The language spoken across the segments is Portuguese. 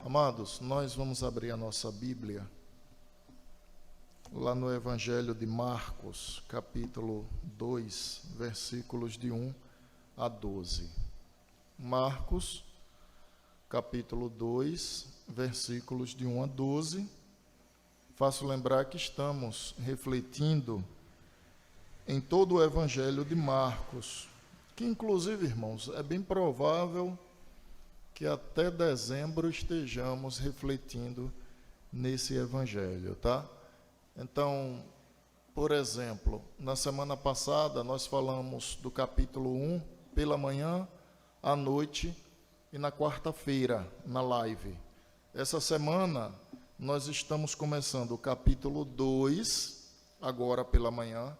Amados, nós vamos abrir a nossa Bíblia lá no Evangelho de Marcos, capítulo 2, versículos de 1 a 12. Marcos, capítulo 2, versículos de 1 a 12. Faço lembrar que estamos refletindo em todo o Evangelho de Marcos, que inclusive, irmãos, é bem provável que até dezembro estejamos refletindo nesse Evangelho, tá? Então, por exemplo, na semana passada nós falamos do capítulo 1 pela manhã, à noite e na quarta-feira, na live. Essa semana nós estamos começando o capítulo 2, agora pela manhã.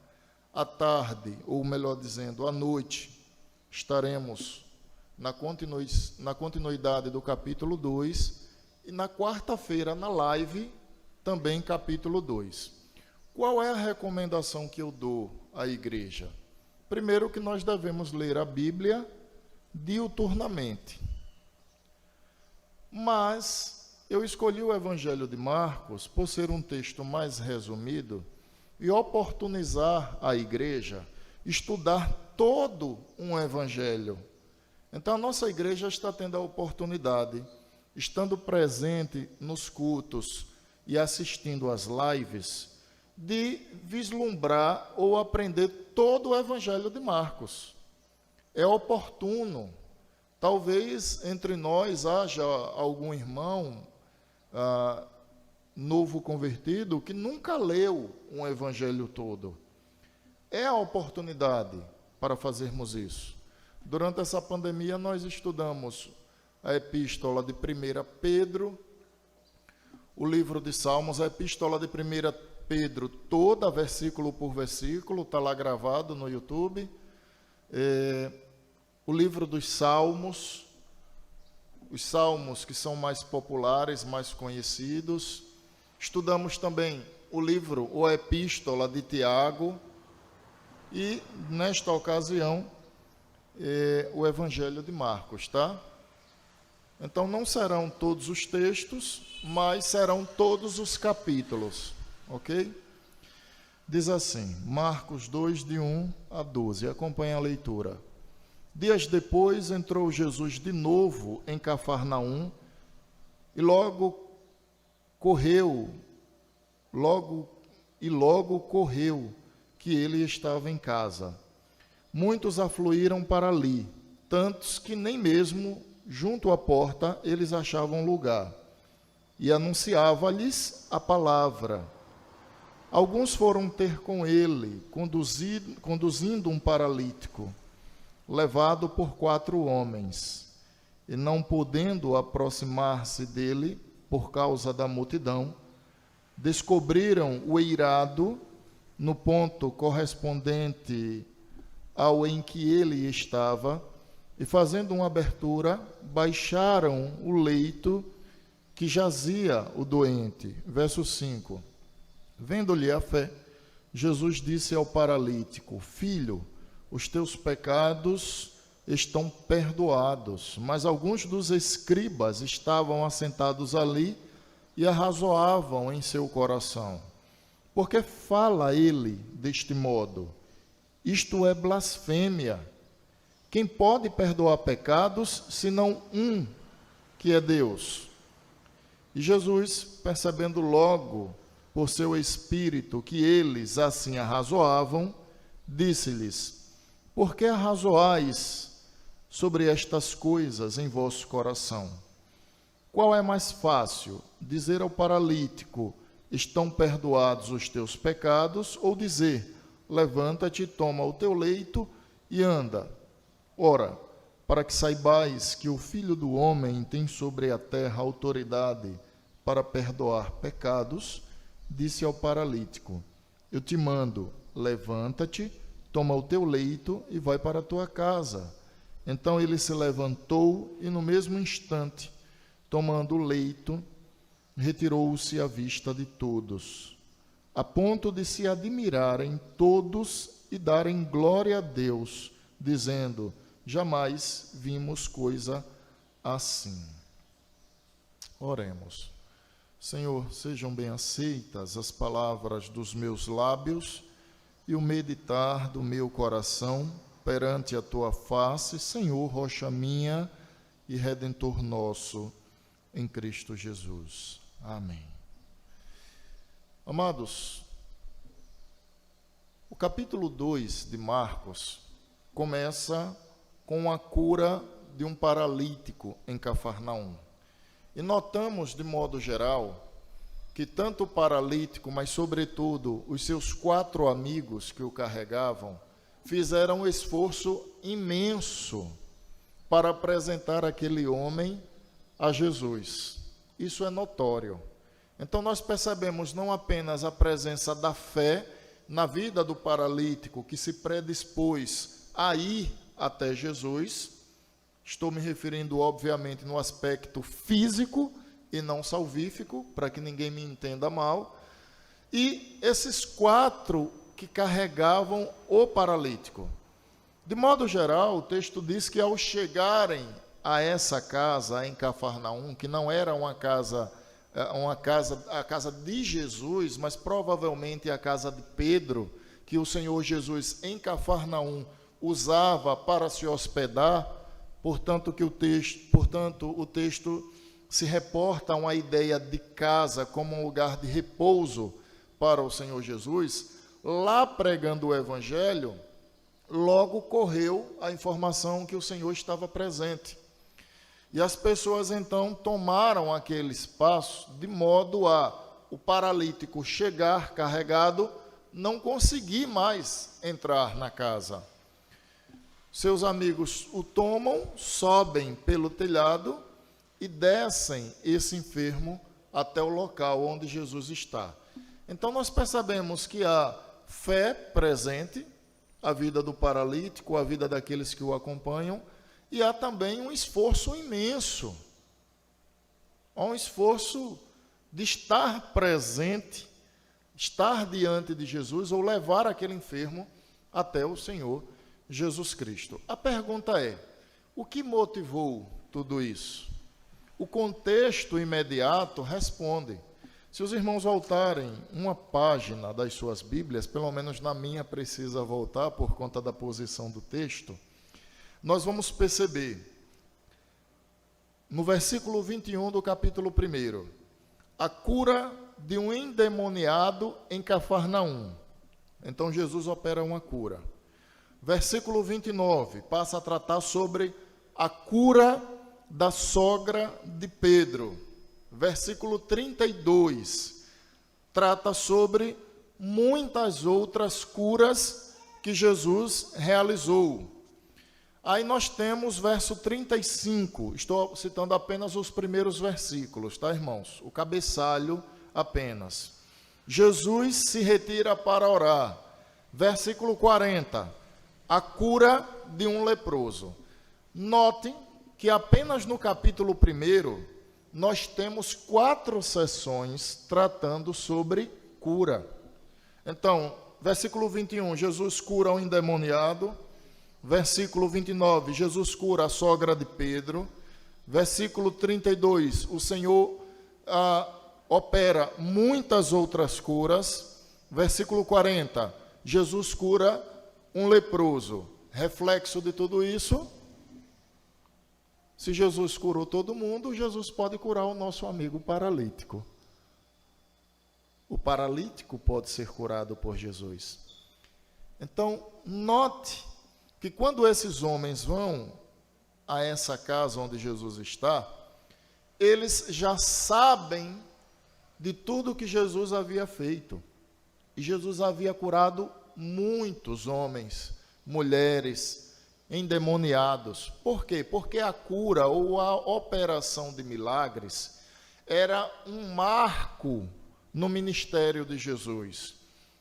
À tarde, ou melhor dizendo, à noite, estaremos na continuidade do capítulo 2 e na quarta-feira, na live, também capítulo 2. Qual é a recomendação que eu dou à igreja? Primeiro, que nós devemos ler a Bíblia diuturnamente. Mas eu escolhi o Evangelho de Marcos por ser um texto mais resumido e oportunizar a igreja estudar todo um Evangelho. Então, a nossa igreja está tendo a oportunidade, estando presente nos cultos e assistindo às lives, de vislumbrar ou aprender todo o Evangelho de Marcos. É oportuno. Talvez entre nós haja algum irmão novo convertido que nunca leu um Evangelho todo. É a oportunidade para fazermos isso. Durante essa pandemia, nós estudamos a epístola de 1 Pedro, o livro de Salmos, a epístola de 1 Pedro, toda, versículo por versículo, está lá gravado no YouTube. O livro dos Salmos, os salmos que são mais populares, mais conhecidos. Estudamos também o livro ou a epístola de Tiago e, nesta ocasião, o Evangelho de Marcos, tá? Então, não serão todos os textos, mas serão todos os capítulos, ok? Diz assim, Marcos 2, de 1 a 12, acompanha a leitura. Dias depois, entrou Jesus de novo em Cafarnaum e logo correu que ele estava em casa. Muitos afluíram para ali, tantos que nem mesmo junto à porta eles achavam lugar, e anunciava-lhes a palavra. Alguns foram ter com ele, conduzindo um paralítico, levado por 4 homens, e não podendo aproximar-se dele por causa da multidão, descobriram o eirado no ponto correspondente ao em que ele estava, e fazendo uma abertura, baixaram o leito que jazia o doente. Verso 5. Vendo-lhe a fé, Jesus disse ao paralítico: Filho, os teus pecados estão perdoados. Mas alguns dos escribas estavam assentados ali e arrazoavam em seu coração: por que fala ele deste modo? Isto é blasfêmia. Quem pode perdoar pecados, senão um, que é Deus? E Jesus, percebendo logo por seu espírito que eles assim arrazoavam, disse-lhes: por que arrazoais sobre estas coisas em vosso coração? Qual é mais fácil, dizer ao paralítico: estão perdoados os teus pecados, ou dizer: levanta-te, toma o teu leito e anda? Ora, para que saibais que o Filho do Homem tem sobre a terra autoridade para perdoar pecados, disse ao paralítico: eu te mando, levanta-te, toma o teu leito e vai para a tua casa. Então ele se levantou e, no mesmo instante, tomando o leito, retirou-se à vista de todos, a ponto de se admirarem todos e darem glória a Deus, dizendo: jamais vimos coisa assim. Oremos. Senhor, sejam bem aceitas as palavras dos meus lábios e o meditar do meu coração perante a tua face, Senhor, rocha minha e Redentor nosso, em Cristo Jesus. Amém. Amados, o capítulo 2 de Marcos começa com a cura de um paralítico em Cafarnaum. E notamos, de modo geral, que tanto o paralítico, mas sobretudo os seus 4 amigos que o carregavam, fizeram um esforço imenso para apresentar aquele homem a Jesus. Isso é notório. Então nós percebemos não apenas a presença da fé na vida do paralítico, que se predispôs a ir até Jesus. Estou me referindo, obviamente, no aspecto físico e não salvífico, para que ninguém me entenda mal. E esses 4 que carregavam o paralítico. De modo geral, o texto diz que ao chegarem a essa casa em Cafarnaum, que não era a casa de Jesus, mas provavelmente a casa de Pedro, que o Senhor Jesus em Cafarnaum usava para se hospedar. Portanto, o texto se reporta a uma ideia de casa como um lugar de repouso para o Senhor Jesus. Lá pregando o Evangelho, logo correu a informação que o Senhor estava presente. E as pessoas então tomaram aquele espaço de modo a o paralítico chegar carregado, não conseguir mais entrar na casa. Seus amigos o tomam, sobem pelo telhado e descem esse enfermo até o local onde Jesus está. Então nós percebemos que há fé presente, a vida do paralítico, a vida daqueles que o acompanham, e há também um esforço imenso. Há um esforço de estar presente, estar diante de Jesus ou levar aquele enfermo até o Senhor Jesus Cristo. A pergunta é: o que motivou tudo isso? O contexto imediato responde. Se os irmãos voltarem uma página das suas Bíblias, pelo menos na minha precisa voltar por conta da posição do texto, nós vamos perceber, no versículo 21 do capítulo 1, a cura de um endemoniado em Cafarnaum. Então Jesus opera uma cura. Versículo 29, passa a tratar sobre a cura da sogra de Pedro. Versículo 32, trata sobre muitas outras curas que Jesus realizou. Aí nós temos verso 35, estou citando apenas os primeiros versículos, tá, irmãos? O cabeçalho apenas. Jesus se retira para orar. Versículo 40, a cura de um leproso. Notem que apenas no capítulo 1, nós temos 4 sessões tratando sobre cura. Então, versículo 21, Jesus cura um endemoniado. Versículo 29, Jesus cura a sogra de Pedro. Versículo 32, o Senhor opera muitas outras curas. Versículo 40, Jesus cura um leproso. Reflexo de tudo isso: se Jesus curou todo mundo, Jesus pode curar o nosso amigo paralítico. O paralítico pode ser curado por Jesus. Então, note que quando esses homens vão a essa casa onde Jesus está, eles já sabem de tudo que Jesus havia feito. E Jesus havia curado muitos homens, mulheres, endemoniados. Por quê? Porque a cura ou a operação de milagres era um marco no ministério de Jesus.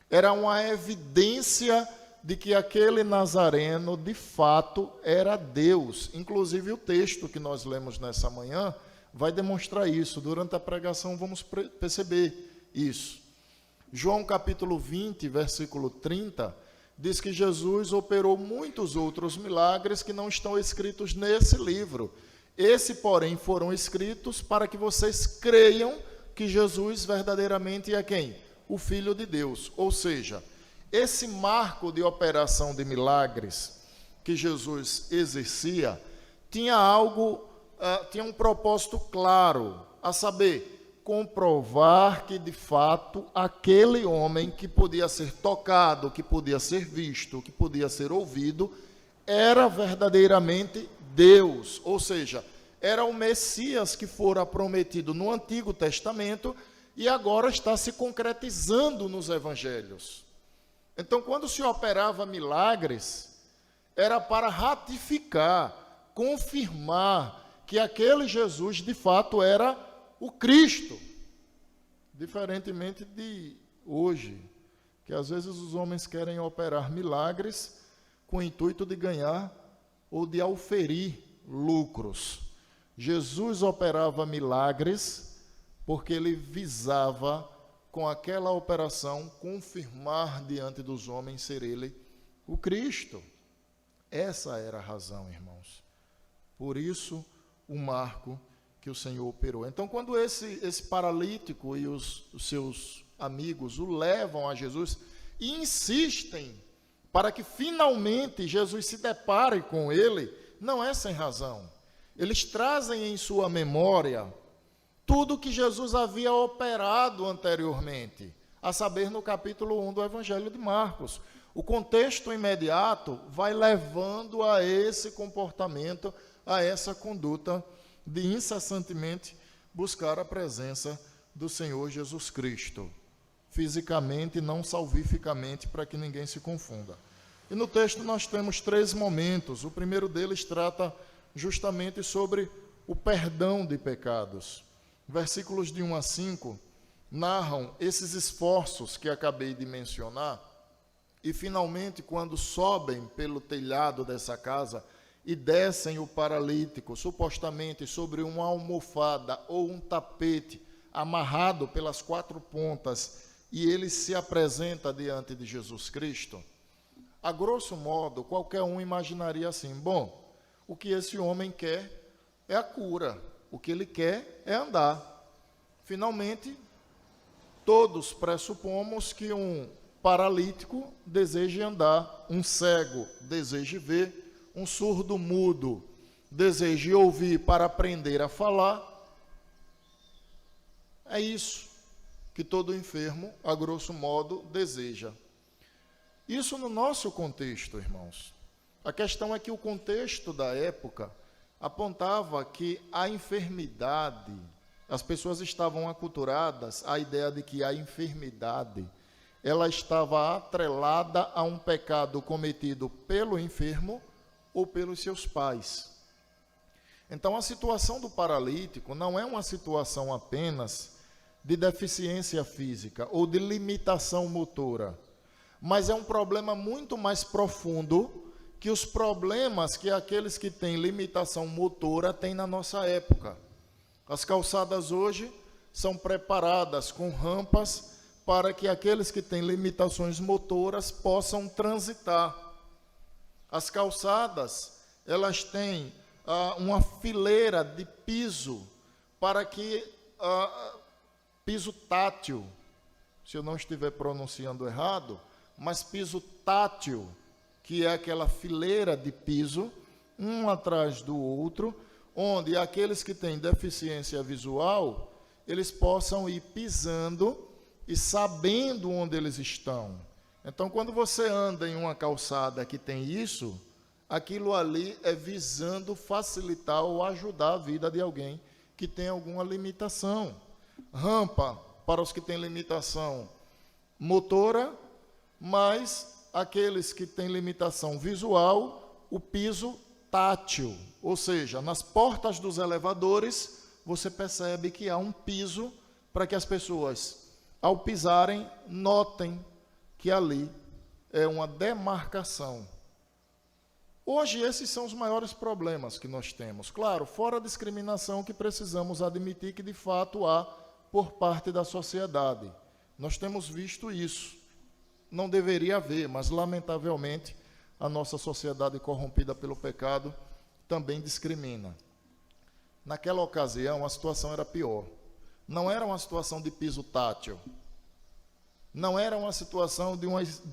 Era uma evidência de que aquele nazareno, de fato, era Deus. Inclusive, o texto que nós lemos nessa manhã vai demonstrar isso. Durante a pregação, vamos perceber isso. João capítulo 20, versículo 30, diz que Jesus operou muitos outros milagres que não estão escritos nesse livro. Esse, porém, foram escritos para que vocês creiam que Jesus verdadeiramente é quem? O Filho de Deus. Ou seja, esse marco de operação de milagres que Jesus exercia tinha tinha um propósito claro, a saber, comprovar que de fato aquele homem que podia ser tocado, que podia ser visto, que podia ser ouvido, era verdadeiramente Deus, ou seja, era o Messias que fora prometido no Antigo Testamento e agora está se concretizando nos Evangelhos. Então, quando se operava milagres, era para ratificar, confirmar que aquele Jesus de fato era o Cristo, diferentemente de hoje, que às vezes os homens querem operar milagres com o intuito de ganhar ou de auferir lucros. Jesus operava milagres porque ele visava, com aquela operação, confirmar diante dos homens ser ele o Cristo. Essa era a razão, irmãos. Por isso, o marco que o Senhor operou. Então, quando esse paralítico e os seus amigos o levam a Jesus e insistem para que finalmente Jesus se depare com ele, não é sem razão. Eles trazem em sua memória tudo que Jesus havia operado anteriormente, a saber, no capítulo 1 do Evangelho de Marcos. O contexto imediato vai levando a esse comportamento, a essa conduta de incessantemente buscar a presença do Senhor Jesus Cristo, fisicamente, não salvificamente, para que ninguém se confunda. E no texto nós temos 3 momentos. O primeiro deles trata justamente sobre o perdão de pecados. Versículos de 1 a 5 narram esses esforços que acabei de mencionar, e finalmente, quando sobem pelo telhado dessa casa e descem o paralítico, supostamente sobre uma almofada ou um tapete amarrado pelas 4 pontas, e ele se apresenta diante de Jesus Cristo, a grosso modo, qualquer um imaginaria assim: bom, o que esse homem quer é a cura, o que ele quer é andar. Finalmente, todos pressupomos que um paralítico deseje andar, um cego deseje ver, um surdo mudo deseje ouvir para aprender a falar. É isso que todo enfermo, a grosso modo, deseja. Isso no nosso contexto, irmãos. A questão é que o contexto da época apontava que a enfermidade, as pessoas estavam aculturadas à ideia de que a enfermidade, ela estava atrelada a um pecado cometido pelo enfermo ou pelos seus pais. Então, a situação do paralítico não é uma situação apenas de deficiência física ou de limitação motora, mas é um problema muito mais profundo que os problemas que aqueles que têm limitação motora têm na nossa época. As calçadas hoje são preparadas com rampas para que aqueles que têm limitações motoras possam transitar. As calçadas, elas têm uma fileira de piso para que piso tátil, se eu não estiver pronunciando errado, mas piso tátil, que é aquela fileira de piso, um atrás do outro, onde aqueles que têm deficiência visual, eles possam ir pisando e sabendo onde eles estão. Então, quando você anda em uma calçada que tem isso, aquilo ali é visando facilitar ou ajudar a vida de alguém que tem alguma limitação. Rampa para os que têm limitação motora, mas aqueles que têm limitação visual, o piso tátil, ou seja, nas portas dos elevadores, você percebe que há um piso para que as pessoas, ao pisarem, notem que ali é uma demarcação. Hoje, esses são os maiores problemas que nós temos. Claro, fora a discriminação que precisamos admitir que, de fato, há por parte da sociedade. Nós temos visto isso. Não deveria haver, mas, lamentavelmente, a nossa sociedade corrompida pelo pecado também discrimina. naquela ocasião a situação era pior. Não era uma situação de piso tátil. Não era uma situação de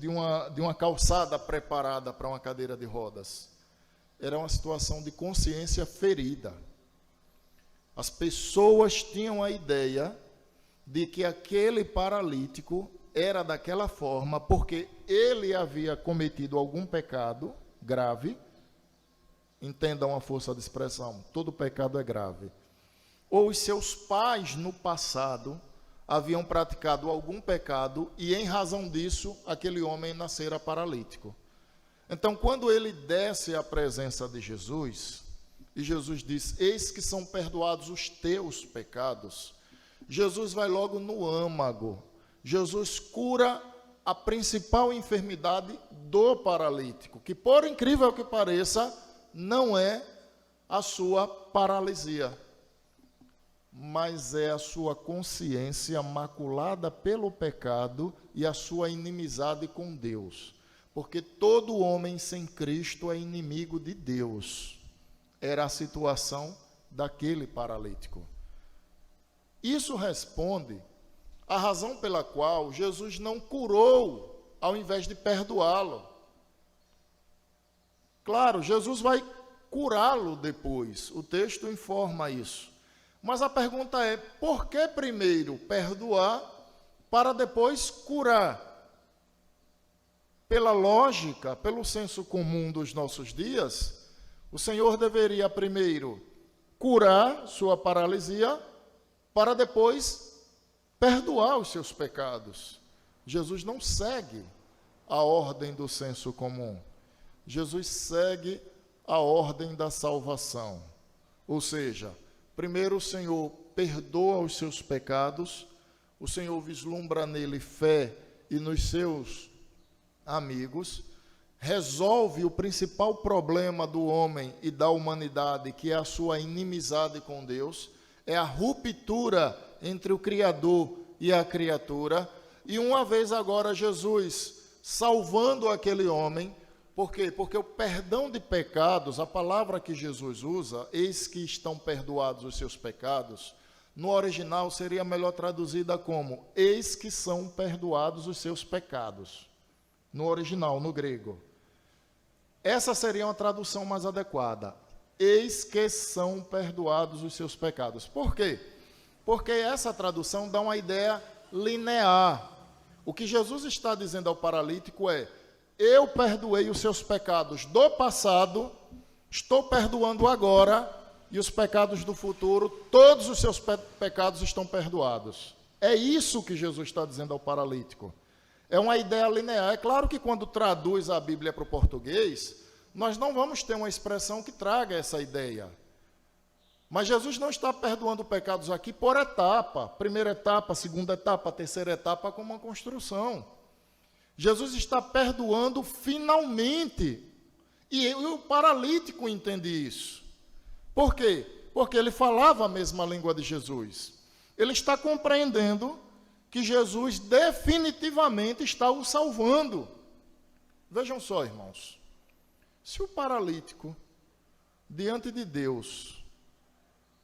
uma calçada preparada para uma cadeira de rodas. Era uma situação de consciência ferida. As pessoas tinham a ideia de que aquele paralítico era daquela forma porque ele havia cometido algum pecado grave. Entendam a força de expressão, todo pecado é grave. Ou os seus pais no passado haviam praticado algum pecado e em razão disso aquele homem nascera paralítico. Então quando ele desce à presença de Jesus, e Jesus diz, eis que são perdoados os teus pecados, Jesus vai logo no âmago. Jesus cura a principal enfermidade do paralítico, que por incrível que pareça, não é a sua paralisia, mas é a sua consciência maculada pelo pecado e a sua inimizade com Deus. Porque todo homem sem Cristo é inimigo de Deus. Era a situação daquele paralítico. Isso responde à razão pela qual Jesus não curou ao invés de perdoá-lo. Claro, Jesus vai curá-lo depois, o texto informa isso. Mas a pergunta é, por que primeiro perdoar para depois curar? Pela lógica, pelo senso comum dos nossos dias, o Senhor deveria primeiro curar sua paralisia para depois perdoar os seus pecados. Jesus não segue a ordem do senso comum. Jesus segue a ordem da salvação. Ou seja, primeiro o Senhor perdoa os seus pecados, o Senhor vislumbra nele fé e nos seus amigos, resolve o principal problema do homem e da humanidade, que é a sua inimizade com Deus, é a ruptura entre o Criador e a criatura, e uma vez agora Jesus salvando aquele homem. Por quê? Porque o perdão de pecados, a palavra que Jesus usa, eis que estão perdoados os seus pecados, no original seria melhor traduzida como, eis que são perdoados os seus pecados. No original, no grego. Essa seria uma tradução mais adequada. Eis que são perdoados os seus pecados. Por quê? Porque essa tradução dá uma ideia linear. O que Jesus está dizendo ao paralítico é, eu perdoei os seus pecados do passado, estou perdoando agora, e os pecados do futuro, todos os seus pecados estão perdoados. É isso que Jesus está dizendo ao paralítico. É uma ideia linear. É claro que quando traduz a Bíblia para o português, nós não vamos ter uma expressão que traga essa ideia. Mas Jesus não está perdoando pecados aqui por etapa. Primeira etapa, segunda etapa, terceira etapa, como uma construção. Jesus está perdoando finalmente. E o paralítico entende isso. Por quê? Porque ele falava a mesma língua de Jesus. Ele está compreendendo que Jesus definitivamente está o salvando. Vejam só, irmãos. Se o paralítico, diante de Deus,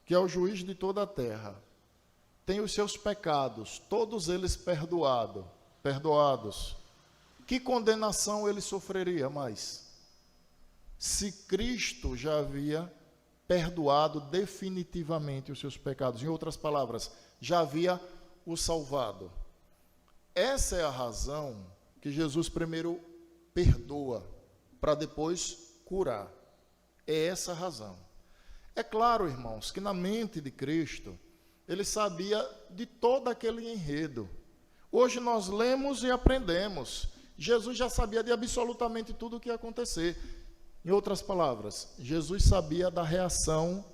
que é o juiz de toda a terra, tem os seus pecados, todos eles perdoados, que condenação ele sofreria mais? Se Cristo já havia perdoado definitivamente os seus pecados. Em outras palavras, já havia o salvado. Essa é a razão que Jesus primeiro perdoa, para depois curar. É essa a razão. É claro, irmãos, que na mente de Cristo, ele sabia de todo aquele enredo. Hoje nós lemos e aprendemos. Jesus já sabia de absolutamente tudo o que ia acontecer. Em outras palavras, Jesus sabia da reação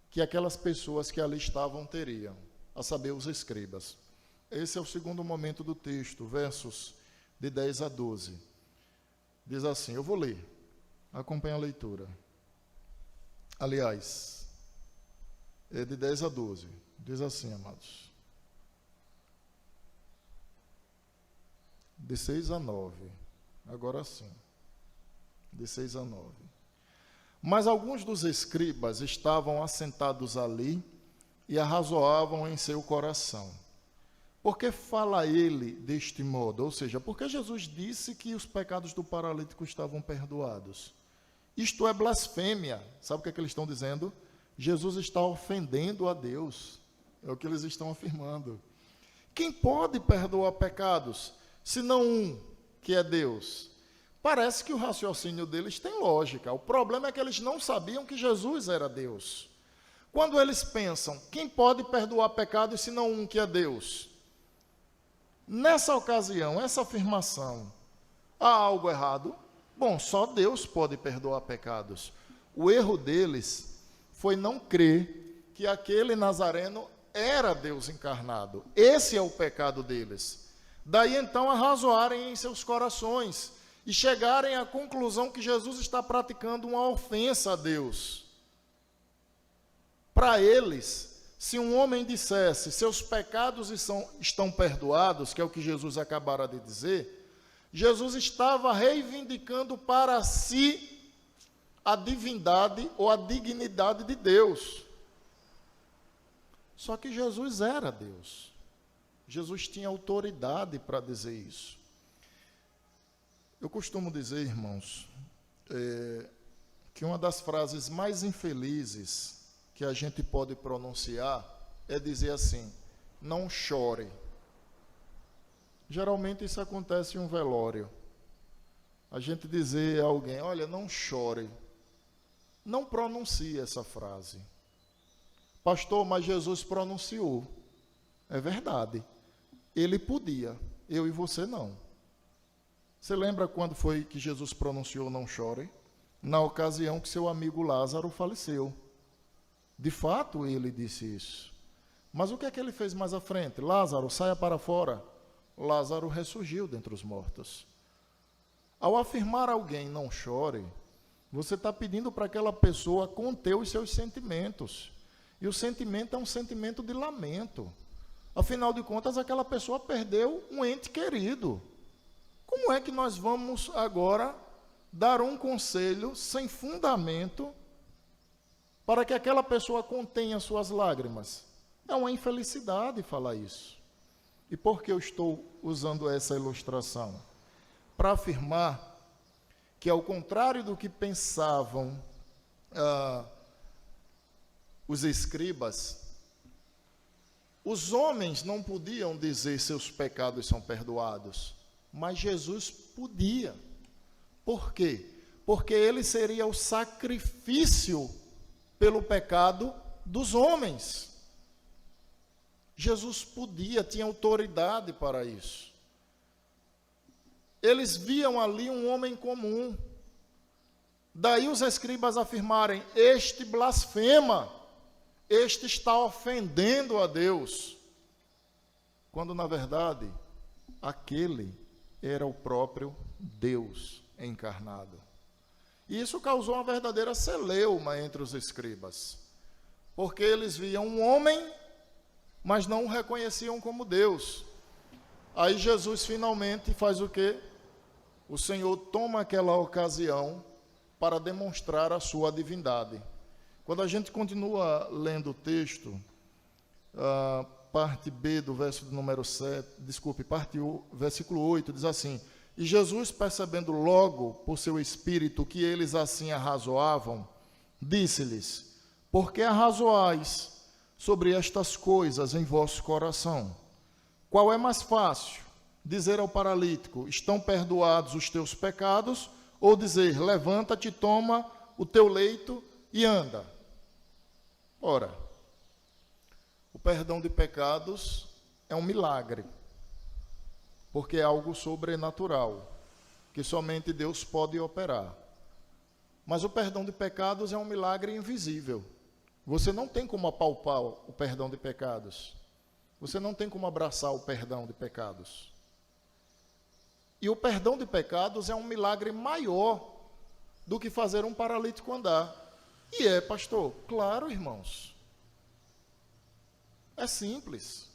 que aquelas pessoas que ali estavam teriam, a saber, os escribas. Esse é o segundo momento do texto, versos de 10 a 12. Diz assim, eu vou ler, acompanhe a leitura. Aliás, é de 10 a 12. Diz assim, amados. De 6 a 9. Agora sim. De 6 a 9. Mas alguns dos escribas estavam assentados ali e arrazoavam em seu coração. Por que fala ele deste modo? Ou seja, porque Jesus disse que os pecados do paralítico estavam perdoados. Isto é blasfêmia. Sabe o que é que eles estão dizendo? Jesus está ofendendo a Deus. É o que eles estão afirmando. Quem pode perdoar pecados, senão um, que é Deus? Parece que o raciocínio deles tem lógica. O problema é que eles não sabiam que Jesus era Deus. Quando eles pensam, quem pode perdoar pecados, senão um, que é Deus? Nessa ocasião, essa afirmação, há algo errado? Bom, só Deus pode perdoar pecados. O erro deles foi não crer que aquele Nazareno era Deus encarnado. Esse é o pecado deles. Daí então arrazoarem em seus corações e chegarem à conclusão que Jesus está praticando uma ofensa a Deus. Para eles, se um homem dissesse, seus pecados estão perdoados, que é o que Jesus acabara de dizer, Jesus estava reivindicando para si a divindade ou a dignidade de Deus. Só que Jesus era Deus. Jesus tinha autoridade para dizer isso. Eu costumo dizer, irmãos, que uma das frases mais infelizes que a gente pode pronunciar é dizer assim, não chore. Geralmente isso acontece em um velório. A gente dizer a alguém, olha, não chore. Não pronuncie essa frase. Pastor, mas Jesus pronunciou. É verdade. Ele podia, eu e você não. Você lembra quando foi que Jesus pronunciou não chore? Na ocasião que seu amigo Lázaro faleceu. De fato, ele disse isso. Mas o que é que ele fez mais à frente? Lázaro, saia para fora. Lázaro ressurgiu dentre os mortos. Ao afirmar a alguém não chore, você está pedindo para aquela pessoa conter os seus sentimentos. E o sentimento é um sentimento de lamento. Afinal de contas, aquela pessoa perdeu um ente querido. Como é que nós vamos agora dar um conselho sem fundamento para que aquela pessoa contenha suas lágrimas? É uma infelicidade falar isso. E por que eu estou usando essa ilustração? Para afirmar que, ao contrário do que pensavam os escribas, os homens não podiam dizer seus pecados são perdoados, mas Jesus podia. Por quê? Porque ele seria o sacrifício pelo pecado dos homens. Jesus podia, tinha autoridade para isso. Eles viam ali um homem comum. Daí os escribas afirmarem, este blasfema, este está ofendendo a Deus. Quando, na verdade, aquele era o próprio Deus encarnado. E isso causou uma verdadeira celeuma entre os escribas, porque eles viam um homem, mas não o reconheciam como Deus. Aí Jesus finalmente faz o quê? O Senhor toma aquela ocasião para demonstrar a sua divindade. Quando a gente continua lendo o texto, parte B do verso número 7, versículo 8, diz assim, e Jesus, percebendo logo por seu espírito que eles assim arrazoavam, disse-lhes, por que arrazoais sobre estas coisas em vosso coração? Qual é mais fácil? Dizer ao paralítico, estão perdoados os teus pecados, ou dizer, levanta-te, toma o teu leito e anda? Ora, o perdão de pecados é um milagre, porque é algo sobrenatural, que somente Deus pode operar. Mas o perdão de pecados é um milagre invisível. Você não tem como apalpar o perdão de pecados. Você não tem como abraçar o perdão de pecados. E o perdão de pecados é um milagre maior do que fazer um paralítico andar. E é, pastor? Claro, irmãos. É simples.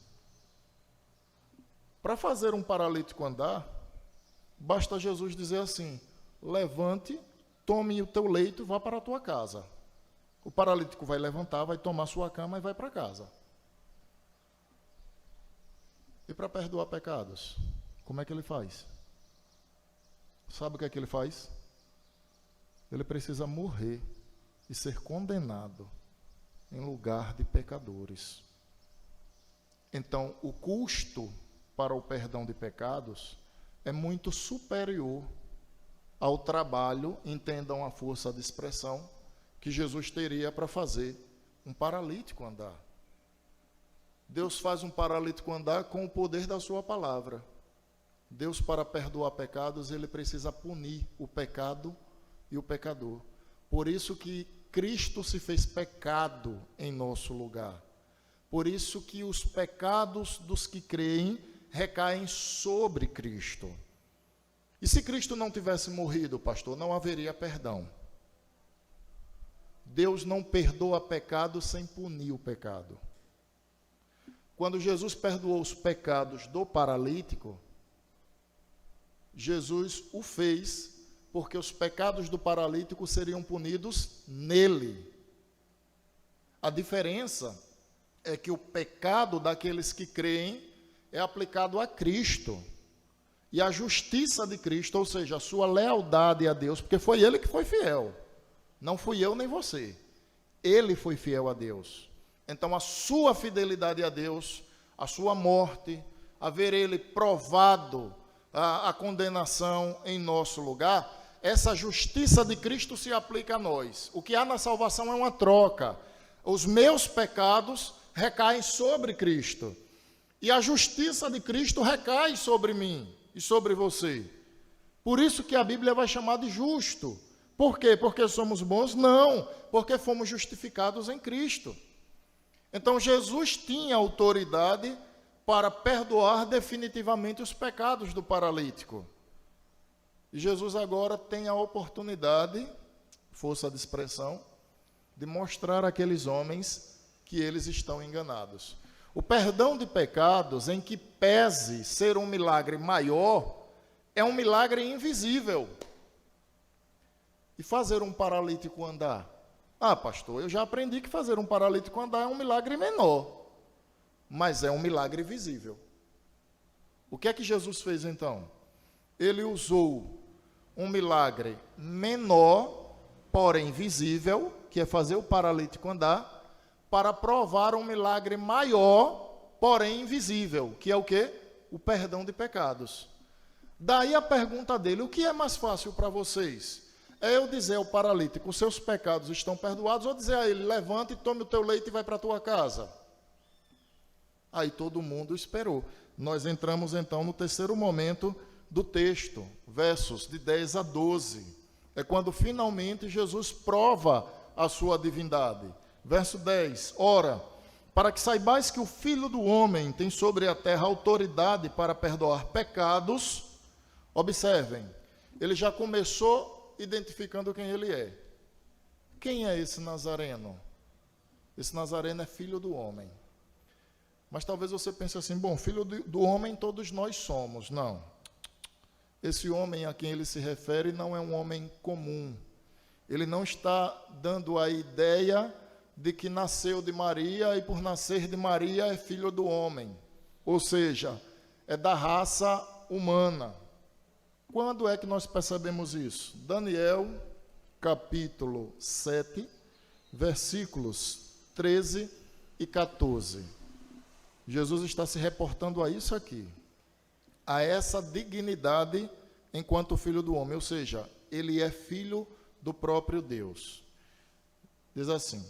Para fazer um paralítico andar, basta Jesus dizer assim, levante, tome o teu leito e vá para a tua casa. O paralítico vai levantar, vai tomar sua cama e vai para casa. E para perdoar pecados, como é que ele faz? Sabe o que é que ele faz? Ele precisa morrer e ser condenado em lugar de pecadores. Então, o custo para o perdão de pecados é muito superior ao trabalho, entendam a força de expressão, que Jesus teria para fazer um paralítico andar. Deus faz um paralítico andar com o poder da sua palavra. Deus, para perdoar pecados, ele precisa punir o pecado e o pecador. Por isso que Cristo se fez pecado em nosso lugar. Por isso que os pecados dos que creem recaem sobre Cristo. E se Cristo não tivesse morrido, pastor, não haveria perdão. Deus não perdoa pecado sem punir o pecado. Quando Jesus perdoou os pecados do paralítico, Jesus o fez porque os pecados do paralítico seriam punidos nele. A diferença é que o pecado daqueles que creem é aplicado a Cristo. E a justiça de Cristo, ou seja, a sua lealdade a Deus, porque foi ele que foi fiel. Não fui eu nem você. Ele foi fiel a Deus. Então, a sua fidelidade a Deus, a sua morte, haver ele provado a condenação em nosso lugar, essa justiça de Cristo se aplica a nós. O que há na salvação é uma troca. Os meus pecados recaem sobre Cristo. E a justiça de Cristo recai sobre mim e sobre você. Por isso que a Bíblia vai chamar de justo. Por quê? Porque somos bons? Não, porque fomos justificados em Cristo. Então, Jesus tinha autoridade para perdoar definitivamente os pecados do paralítico. E Jesus agora tem a oportunidade, força de expressão, de mostrar àqueles homens que eles estão enganados. O perdão de pecados, em que pese ser um milagre maior, é um milagre invisível. E fazer um paralítico andar? Ah, pastor, eu já aprendi que fazer um paralítico andar é um milagre menor, mas é um milagre visível. O que é que Jesus fez então? Ele usou um milagre menor, porém visível, que é fazer o paralítico andar, para provar um milagre maior, porém invisível, que é o quê? O perdão de pecados. Daí a pergunta dele: o que é mais fácil para vocês? É eu dizer ao paralítico, os seus pecados estão perdoados, ou dizer a ele, levanta e tome o teu leite e vai para a tua casa? Aí todo mundo esperou. Nós entramos então no terceiro momento do texto, versos de 10 a 12. É quando finalmente Jesus prova a sua divindade. Verso 10, ora, para que saibais que o Filho do Homem tem sobre a terra autoridade para perdoar pecados, observem, ele já começou identificando quem ele é. Quem é esse Nazareno? Esse Nazareno é filho do homem. Mas talvez você pense assim, bom, filho do homem todos nós somos. Não. Esse homem a quem ele se refere não é um homem comum. Ele não está dando a ideia de que nasceu de Maria e por nascer de Maria é filho do homem. Ou seja, é da raça humana. Quando é que nós percebemos isso? Daniel, capítulo 7, versículos 13 e 14. Jesus está se reportando a isso aqui, a essa dignidade enquanto filho do homem, ou seja, ele é filho do próprio Deus. Diz assim,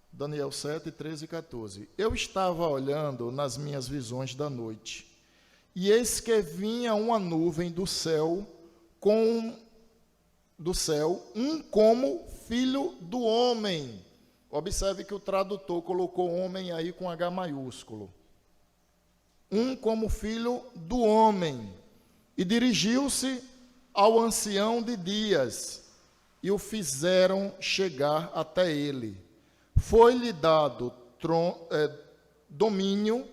Daniel 7, 13 e 14. Eu estava olhando nas minhas visões da noite, e eis que vinha uma nuvem do céu, um como filho do homem. Observe que o tradutor colocou homem aí com H maiúsculo. Um como filho do homem. E dirigiu-se ao ancião de dias, e o fizeram chegar até ele. Foi-lhe dado domínio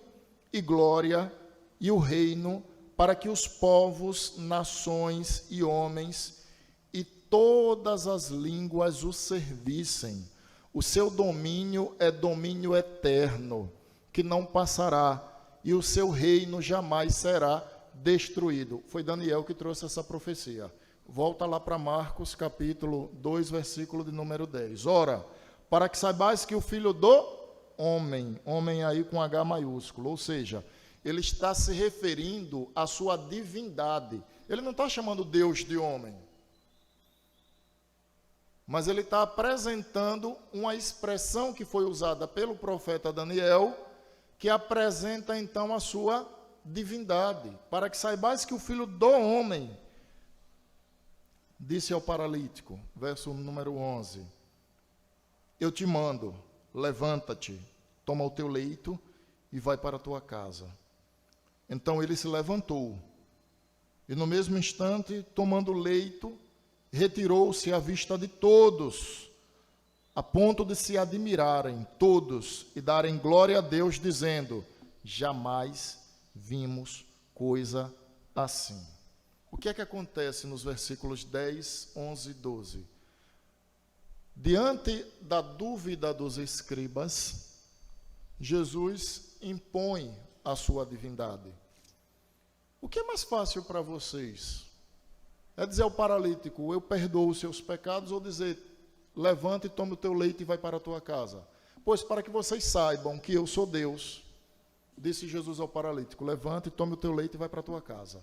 e glória e o reino, para que os povos, nações e homens e todas as línguas o servissem. O seu domínio é domínio eterno, que não passará, e o seu reino jamais será destruído. Foi Daniel que trouxe essa profecia. Volta lá para Marcos, capítulo 2, versículo de número 10. Ora, para que saibais que o Filho do Homem, homem aí com H maiúsculo, ou seja, ele está se referindo à sua divindade. Ele não está chamando Deus de homem, mas ele está apresentando uma expressão que foi usada pelo profeta Daniel, que apresenta então a sua divindade. Para que saibais que o Filho do Homem, disse ao paralítico, verso número 11, eu te mando, levanta-te, toma o teu leito e vai para a tua casa. Então ele se levantou, e no mesmo instante, tomando o leito, retirou-se à vista de todos, a ponto de se admirarem todos e darem glória a Deus, dizendo, jamais vimos coisa assim. O que é que acontece nos versículos 10, 11 e 12? Diante da dúvida dos escribas, Jesus impõe a sua divindade. O que é mais fácil para vocês? É dizer ao paralítico, eu perdoo os seus pecados, ou dizer, levanta e toma o teu leito e vai para a tua casa? Pois para que vocês saibam que eu sou Deus, disse Jesus ao paralítico, levanta e tome o teu leito e vai para a tua casa.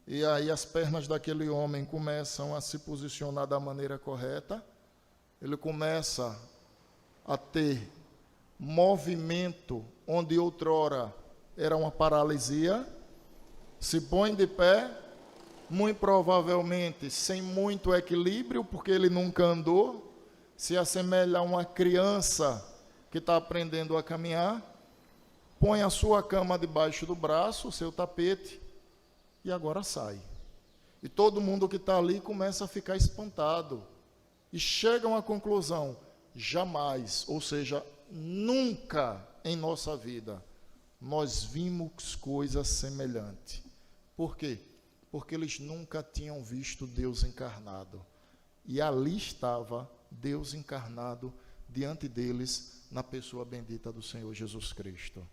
E aí as pernas daquele homem começam a se posicionar da maneira correta, ele começa a ter movimento onde outrora era uma paralisia, se põe de pé, muito provavelmente sem muito equilíbrio, porque ele nunca andou, se assemelha a uma criança que está aprendendo a caminhar, põe a sua cama debaixo do braço, o seu tapete, e agora sai. E todo mundo que está ali começa a ficar espantado, e chegam à conclusão, jamais, ou seja, nunca em nossa vida, nós vimos coisa semelhante. Por quê? Porque eles nunca tinham visto Deus encarnado. E ali estava Deus encarnado diante deles, na pessoa bendita do Senhor Jesus Cristo.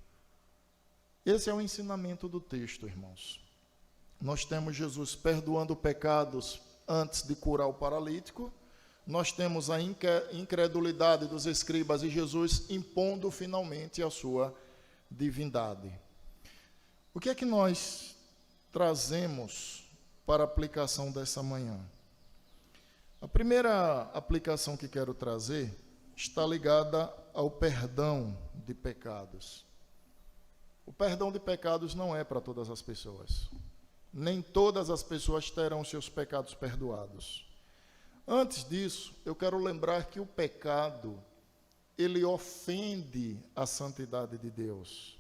Esse é o ensinamento do texto, irmãos. Nós temos Jesus perdoando pecados antes de curar o paralítico. Nós temos a incredulidade dos escribas e Jesus impondo finalmente a sua divindade. O que é que nós trazemos para a aplicação dessa manhã? A primeira aplicação que quero trazer está ligada ao perdão de pecados. O perdão de pecados não é para todas as pessoas. Nem todas as pessoas terão seus pecados perdoados. Antes disso, eu quero lembrar que o pecado, ele ofende a santidade de Deus.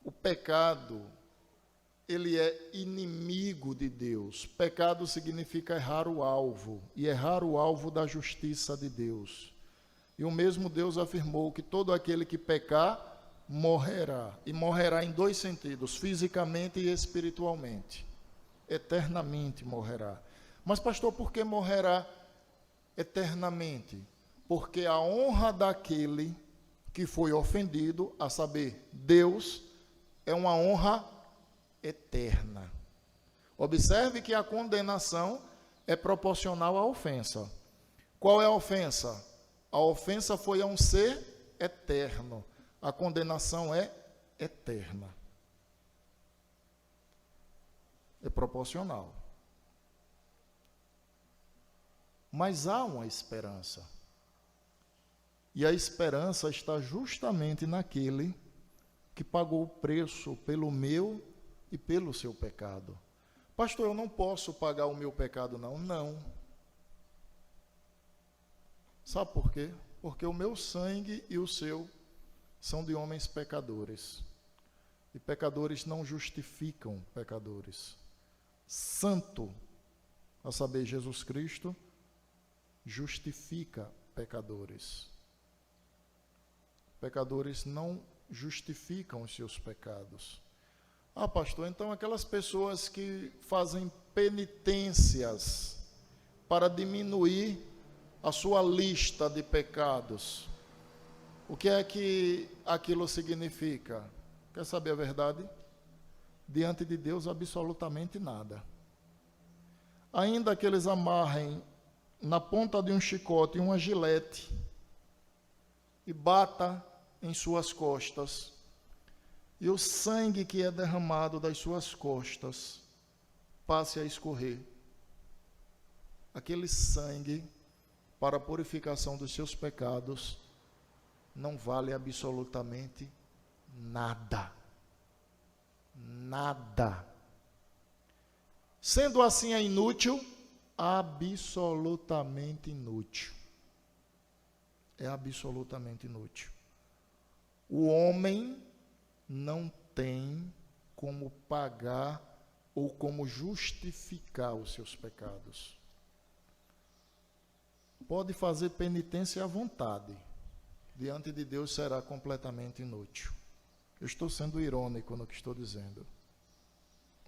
O pecado, ele é inimigo de Deus. Pecado significa errar o alvo, e errar o alvo da justiça de Deus. E o mesmo Deus afirmou que todo aquele que pecar, morrerá. E morrerá em dois sentidos, fisicamente e espiritualmente. Eternamente morrerá. Mas, pastor, por que morrerá eternamente? Porque a honra daquele que foi ofendido, a saber, Deus, é uma honra eterna. Observe que a condenação é proporcional à ofensa. Qual é a ofensa? A ofensa foi a um ser eterno. A condenação é eterna. É proporcional. Mas há uma esperança. E a esperança está justamente naquele que pagou o preço pelo meu e pelo seu pecado. Pastor, eu não posso pagar o meu pecado, não. Não. Sabe por quê? Porque o meu sangue e o seu são de homens pecadores. E pecadores não justificam pecadores. Santo, a saber, Jesus Cristo, justifica pecadores. Pecadores não justificam os seus pecados. Ah, pastor, então aquelas pessoas que fazem penitências para diminuir a sua lista de pecados. O que é que aquilo significa? Quer saber a verdade? Diante de Deus, absolutamente nada. Ainda que eles amarrem na ponta de um chicote uma gilete e bata em suas costas, e o sangue que é derramado das suas costas passe a escorrer, aquele sangue para a purificação dos seus pecados não vale absolutamente nada. Nada. Sendo assim, é inútil, absolutamente inútil. É absolutamente inútil. O homem não tem como pagar ou como justificar os seus pecados. Pode fazer penitência à vontade. Diante de Deus será completamente inútil. Eu estou sendo irônico no que estou dizendo.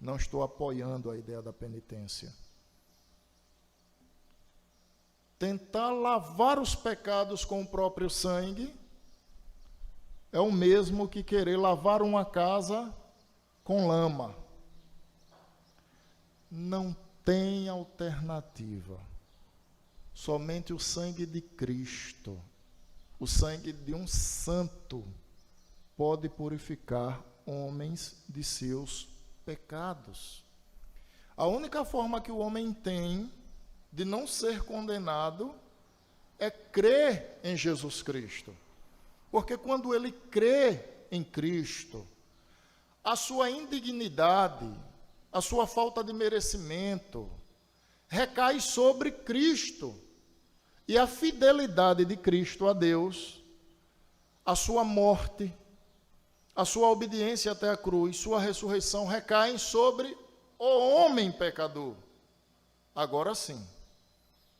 Não estou apoiando a ideia da penitência. Tentar lavar os pecados com o próprio sangue é o mesmo que querer lavar uma casa com lama. Não tem alternativa. Somente o sangue de Cristo, o sangue de um santo, pode purificar homens de seus pecados. A única forma que o homem tem de não ser condenado é crer em Jesus Cristo. Porque quando ele crê em Cristo, a sua indignidade, a sua falta de merecimento, recai sobre Cristo. E a fidelidade de Cristo a Deus, a sua morte, a sua obediência até a cruz, sua ressurreição, recaem sobre o homem pecador. Agora sim,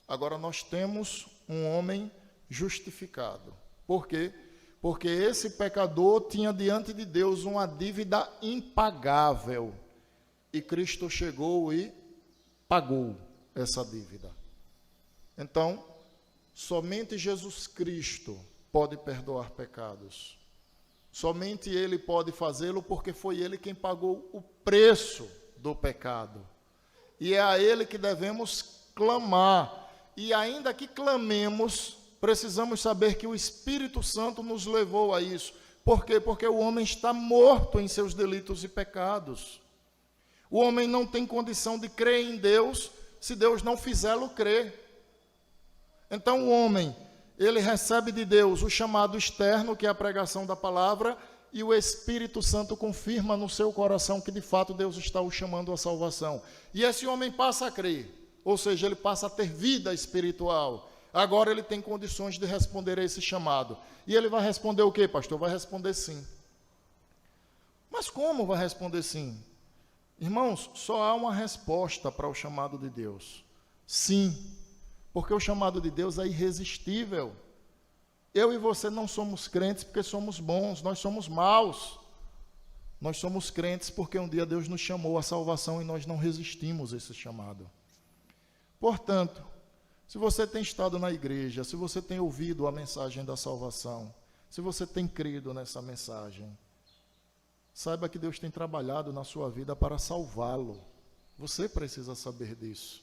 agora nós temos um homem justificado. Por quê? Porque esse pecador tinha diante de Deus uma dívida impagável. E Cristo chegou e pagou essa dívida. Então, somente Jesus Cristo pode perdoar pecados. Somente Ele pode fazê-lo porque foi Ele quem pagou o preço do pecado. E é a Ele que devemos clamar. E ainda que clamemos, precisamos saber que o Espírito Santo nos levou a isso. Por quê? Porque o homem está morto em seus delitos e pecados. O homem não tem condição de crer em Deus se Deus não fizê-lo crer. Então o homem, ele recebe de Deus o chamado externo, que é a pregação da palavra, e o Espírito Santo confirma no seu coração que de fato Deus está o chamando à salvação. E esse homem passa a crer, ou seja, ele passa a ter vida espiritual. Agora ele tem condições de responder a esse chamado. E ele vai responder o quê, pastor? Vai responder sim. Mas como vai responder sim? Irmãos, só há uma resposta para o chamado de Deus. Sim. Porque o chamado de Deus é irresistível. Eu e você não somos crentes porque somos bons, nós somos maus. Nós somos crentes porque um dia Deus nos chamou à salvação e nós não resistimos a esse chamado. Portanto, se você tem estado na igreja, se você tem ouvido a mensagem da salvação, se você tem crido nessa mensagem, saiba que Deus tem trabalhado na sua vida para salvá-lo. Você precisa saber disso.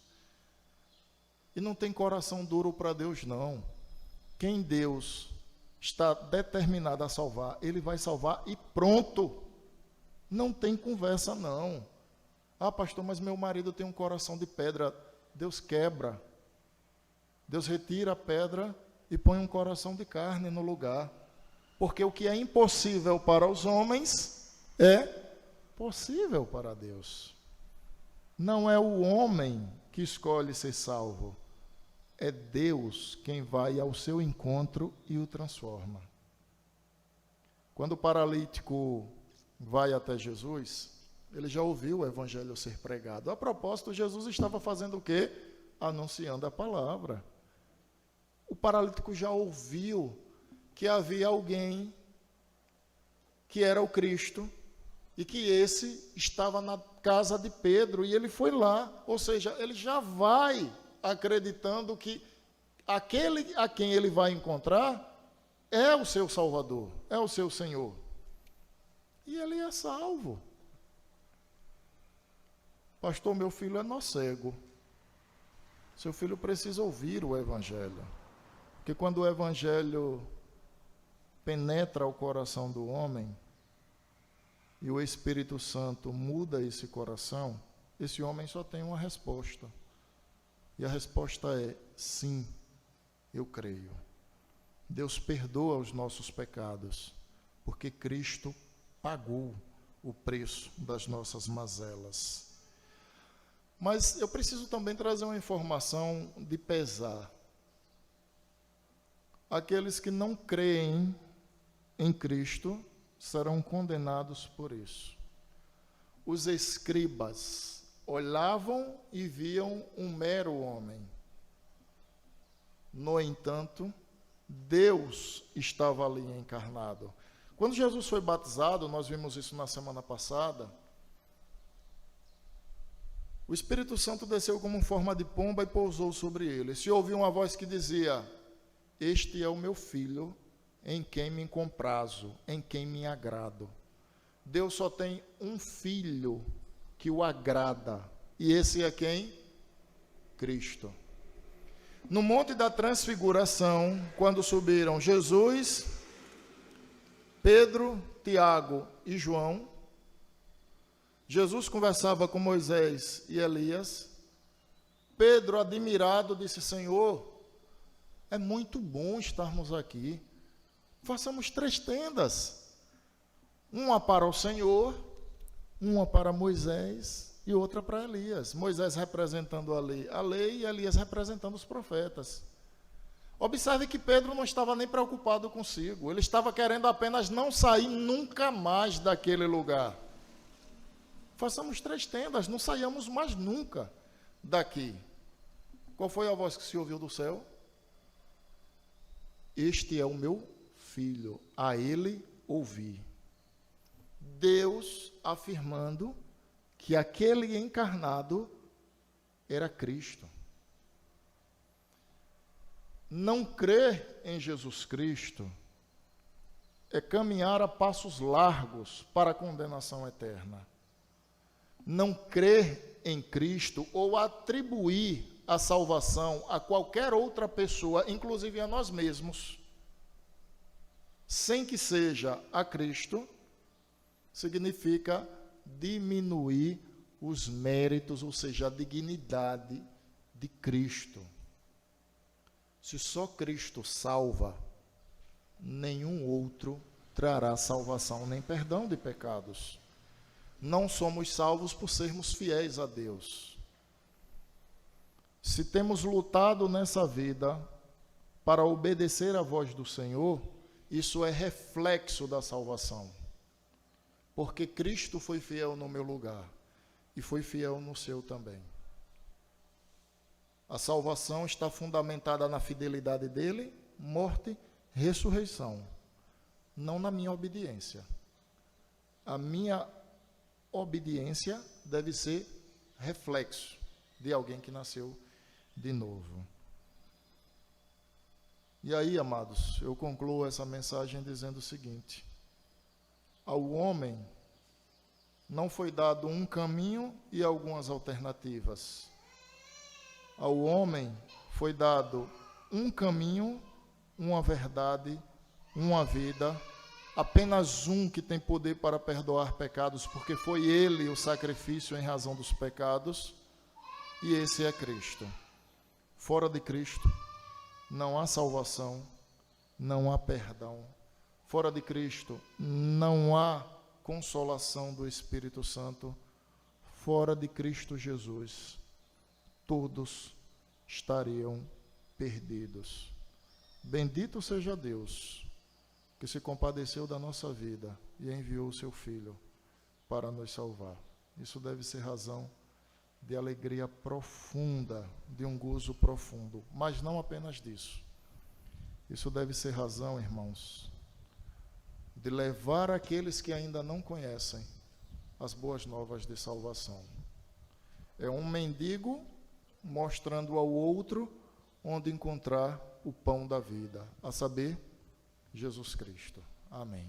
E não tem coração duro para Deus, não. Quem Deus está determinado a salvar, Ele vai salvar e pronto. Não tem conversa, não. Ah, pastor, mas meu marido tem um coração de pedra. Deus quebra. Deus retira a pedra e põe um coração de carne no lugar. Porque o que é impossível para os homens é possível para Deus. Não é o homem que escolhe ser salvo. É Deus quem vai ao seu encontro e o transforma. Quando o paralítico vai até Jesus, ele já ouviu o evangelho ser pregado. A propósito, Jesus estava fazendo o quê? Anunciando a palavra. O paralítico já ouviu que havia alguém que era o Cristo e que esse estava na casa de Pedro e ele foi lá. Ou seja, ele já vai acreditando que aquele a quem ele vai encontrar é o seu Salvador, é o seu Senhor. E ele é salvo. Pastor, meu filho é nó cego. Seu filho precisa ouvir o Evangelho. Porque quando o Evangelho penetra o coração do homem, e o Espírito Santo muda esse coração, esse homem só tem uma resposta. E a resposta é: sim, eu creio. Deus perdoa os nossos pecados, porque Cristo pagou o preço das nossas mazelas. Mas eu preciso também trazer uma informação de pesar. Aqueles que não creem em Cristo serão condenados por isso. Os escribas olhavam e viam um mero homem. No entanto, Deus estava ali encarnado. Quando Jesus foi batizado, nós vimos isso na semana passada, o Espírito Santo desceu como forma de pomba e pousou sobre ele. Se ouviu uma voz que dizia: este é o meu filho, em quem me comprazo, em quem me agrado. Deus só tem um filho que o agrada, e esse é quem? Cristo. No Monte da Transfiguração, quando subiram Jesus, Pedro, Tiago e João, Jesus conversava com Moisés e Elias. Pedro, admirado, disse: Senhor, é muito bom estarmos aqui. Façamos 3 tendas, uma para o Senhor, uma para Moisés e outra para Elias. Moisés representando a lei e Elias representando os profetas. Observe que Pedro não estava nem preocupado consigo, ele estava querendo apenas não sair nunca mais daquele lugar. Façamos 3 tendas, não saiamos mais nunca daqui. Qual foi a voz que se ouviu do céu? Este é o meu filho, a ele ouvi. Deus afirmando que aquele encarnado era Cristo. Não crer em Jesus Cristo é caminhar a passos largos para a condenação eterna. Não crer em Cristo ou atribuir a salvação a qualquer outra pessoa, inclusive a nós mesmos, sem que seja a Cristo, significa diminuir os méritos, ou seja, a dignidade de Cristo. Se só Cristo salva, nenhum outro trará salvação nem perdão de pecados. Não somos salvos por sermos fiéis a Deus. Se temos lutado nessa vida para obedecer à voz do Senhor, isso é reflexo da salvação. Porque Cristo foi fiel no meu lugar e foi fiel no seu também. A salvação está fundamentada na fidelidade dele, morte, ressurreição, não na minha obediência. A minha obediência deve ser reflexo de alguém que nasceu de novo. E aí, amados, eu concluo essa mensagem dizendo o seguinte: ao homem não foi dado um caminho e algumas alternativas. Ao homem foi dado um caminho, uma verdade, uma vida, apenas um que tem poder para perdoar pecados, porque foi ele o sacrifício em razão dos pecados, e esse é Cristo. Fora de Cristo não há salvação, não há perdão. Fora de Cristo não há consolação do Espírito Santo. Fora de Cristo Jesus, todos estariam perdidos. Bendito seja Deus, que se compadeceu da nossa vida e enviou o seu Filho para nos salvar. Isso deve ser razão de alegria profunda, de um gozo profundo, mas não apenas disso. Isso deve ser razão, irmãos, de levar aqueles que ainda não conhecem as boas novas de salvação. É um mendigo mostrando ao outro onde encontrar o pão da vida, a saber, Jesus Cristo. Amém.